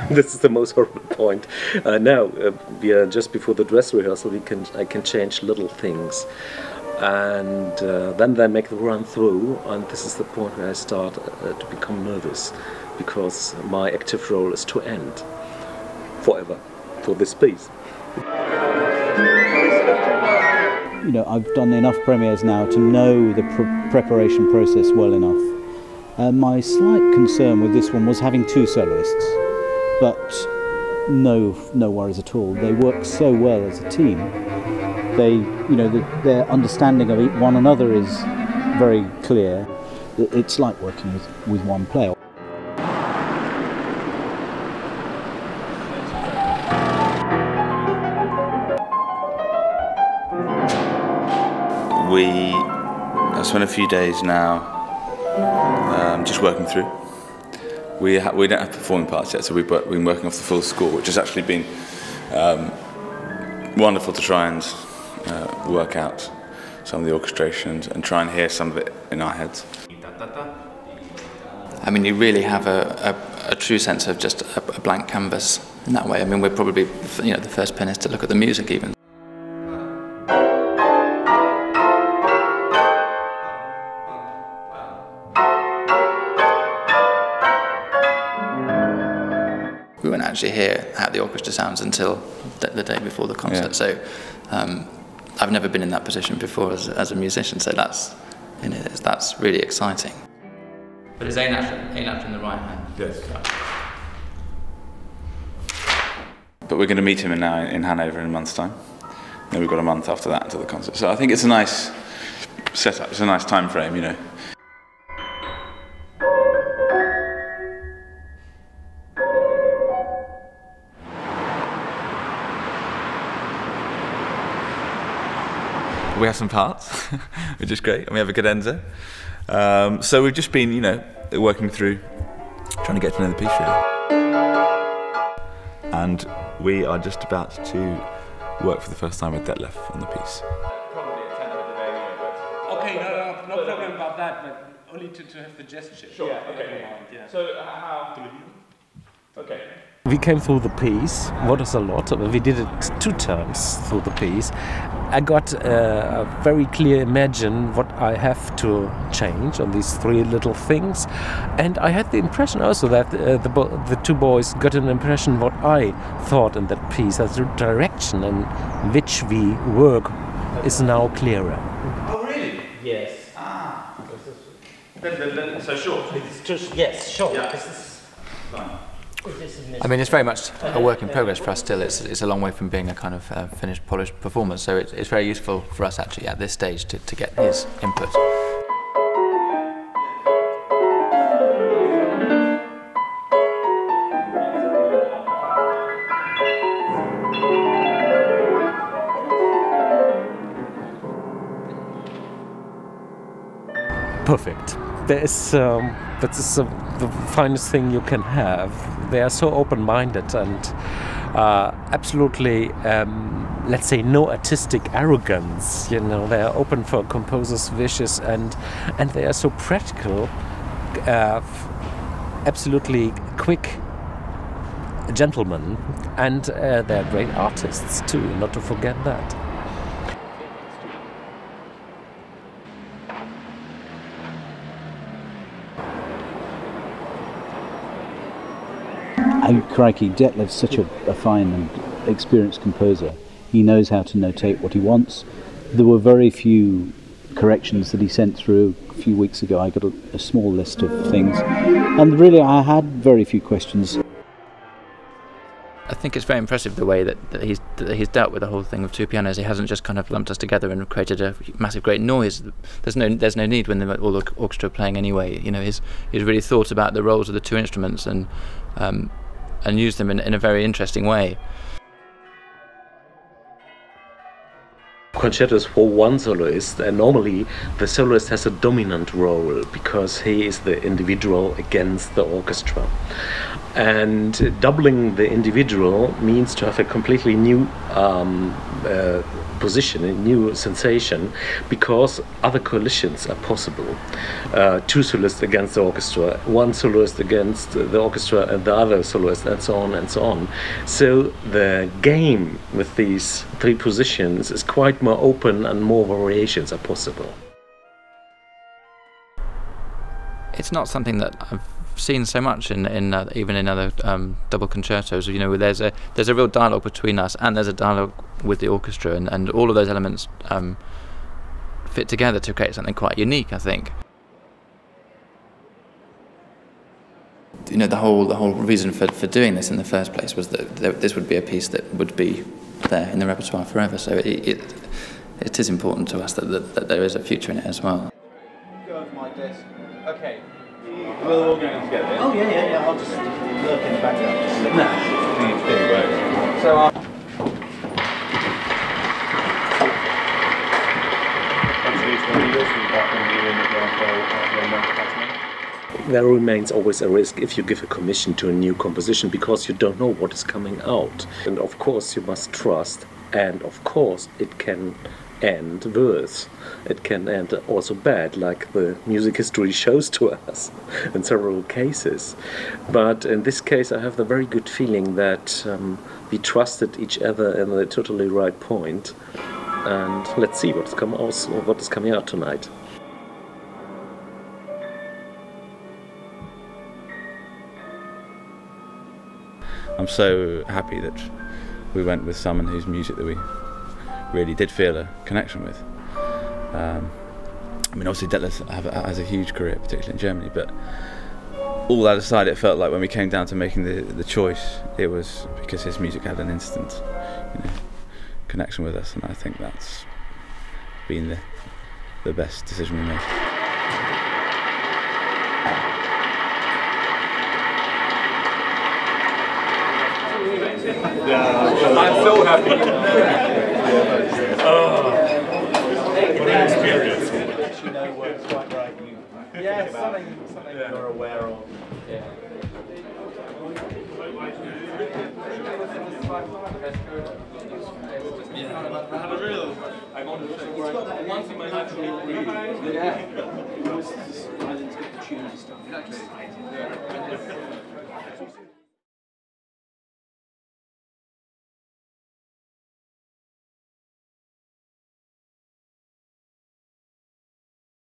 This is the most horrible point. Now we are just before the dress rehearsal. I can change little things, and then they make the run through, and this is the point where I start to become nervous, because my active role is to end forever for this piece. You know, I've done enough premieres now to know the preparation process well enough. My slight concern with this one was having two soloists, but no worries at all. They work so well as a team. Their understanding of one another is very clear. It's like working with one player. I spent a few days now just working through. We don't have performing parts yet, so we've been working off the full score, which has actually been wonderful to try and work out some of the orchestrations and try and hear some of it in our heads. I mean, you really have a true sense of just a blank canvas in that way. I mean, we're probably the first pianist to look at the music even. We won't actually hear how the orchestra sounds until the day before the concert. Yeah. So I've never been in that position before as a musician, so that's really exciting. But is Einach in the right hand? Yes. But we're going to meet him now in Hanover in a month's time. Then we've got a month after that until the concert. So I think it's a nice setup. It's a nice time frame, you know. We have some parts, which is great, and we have a cadenza. So we've just been, working through, trying to get to know the piece really. And we are just about to work for the first time with Detlev on the piece. Probably at 10 of the day, but... Okay, no problem about that, but only to have the gesture. Sure, yeah, okay. Yeah. So how... Okay. We came through the piece, what is a lot, we did it 2 times through the piece. I got a very clear imagine what I have to change on these 3 little things, and I had the impression also that the 2 boys got an impression what I thought in that piece, that the direction in which we work is now clearer. Oh really? Yes. Ah. Then, so short? It's just, yes, short. Yeah. This is fine. I mean, it's very much a work in progress for us still. It's a long way from being a kind of finished, polished performance, so it's very useful for us actually at this stage to get his input. perfect. That's the finest thing you can have. They are so open-minded and absolutely, let's say, no artistic arrogance. You know, they are open for composers' wishes, and they are so practical, absolutely quick gentlemen, and they're great artists too. Not to forget that. And crikey, Detlev's such a fine and experienced composer. He knows how to notate what he wants. There were very few corrections that he sent through. A few weeks ago I got a small list of things, and really I had very few questions. I think it's very impressive the way that he's dealt with the whole thing of two pianos. He hasn't just kind of lumped us together and created a massive great noise. There's no need when all the orchestra are playing anyway. You know, he's really thought about the roles of the two instruments and used them in a very interesting way. Concerto is for one soloist, and normally the soloist has a dominant role because he is the individual against the orchestra. And doubling the individual means to have a completely new position, a new sensation, because other coalitions are possible. Two soloists against the orchestra, one soloist against the orchestra and the other soloist, and so on and so on. So the game with these three positions is quite more open and more variations are possible. It's not something that I've seen so much in even in other double concertos. You know, there's a real dialogue between us, and there's a dialogue with the orchestra, and all of those elements fit together to create something quite unique, I think. You know, the whole reason for doing this in the first place was that this would be a piece that would be there in the repertoire forever. So it is important to us that there is a future in it as well. Go with my desk. Okay. We'll all go together. Oh yeah. I'll just look in the background. No. So. There remains always a risk if you give a commission to a new composition, because you don't know what is coming out. And of course you must trust, and of course it can end worse. It can end also bad, like the music history shows to us in several cases. But in this case I have the very good feeling that we trusted each other in the totally right point. And let's see what is coming out tonight. I'm so happy that we went with someone whose music that we really did feel a connection with. I mean, obviously Detlev has a huge career, particularly in Germany, but all that aside, it felt like when we came down to making the choice, it was because his music had an instant, connection with us, and I think that's been the best decision we made. I'm so happy. What an experience. You know what's quite right. Yeah, something you're aware of. Yeah. I had a real. I wanted to once in my life. Yeah. It was just, I didn't get the tunes and stuff.